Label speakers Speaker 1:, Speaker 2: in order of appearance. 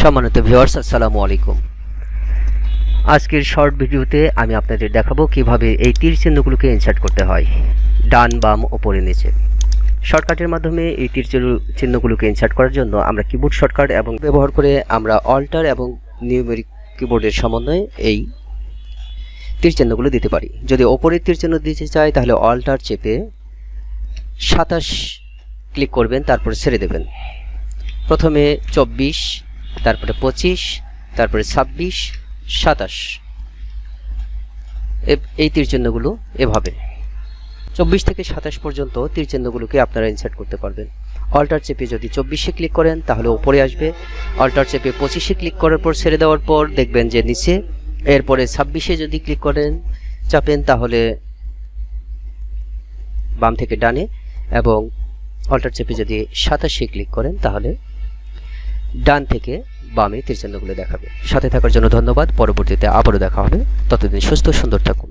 Speaker 1: সম্মানিত ভিউয়ার্স, আসসালামু আলাইকুম। আজকের শর্ট ভিডিওতে আমি আপনাদের দেখাবো কিভাবে এই তীর চিহ্নগুলোকে ইনসার্ট করতে হয় ডান বাম ওপরে নিচে। শর্টকাটের মাধ্যমে এই তীর চিহ্নগুলোকে ইনসার্ট করার জন্য আমরা কিবোর্ড শর্টকাট এবং ব্যবহার করে আমরা অল্টার এবং নিউমেরিক কিবোর্ডের সমন্বয়ে এই তীর চিহ্নগুলো দিতে পারি। যদি ওপরের তীর চিহ্ন দিতে চাই তাহলে অল্টার চেপে 27 ক্লিক করবেন, তারপরে ছেড়ে দেবেন। প্রথমে 24, তারপরে 25, তারপরে 26, 27 এই তীর চিহ্নগুলো এভাবে 24 থেকে 27 পর্যন্ত তীর চিহ্নগুলোকে আপনারা ইনসার্ট করতে পারবেন। অল্টার চেপে যদি 24-এ ক্লিক করেন তাহলে উপরে আসবে। অল্টার চেপে 25-এ ক্লিক করার পর ছেড়ে দেওয়ার পর দেখবেন যে নিচে। এরপরে 26-এ যদি ক্লিক করেন চাপেন তাহলে বাম থেকে ডানে, এবং অল্টার চেপে যদি 27-এ ক্লিক করেন তাহলে ডান থেকে বামে তীর চিহ্নগুলো দেখাবে। সাথে থাকার জন্য ধন্যবাদ। পরবর্তীতে আবারও দেখা হবে। ততদিন সুস্থ সুন্দর থাকুন।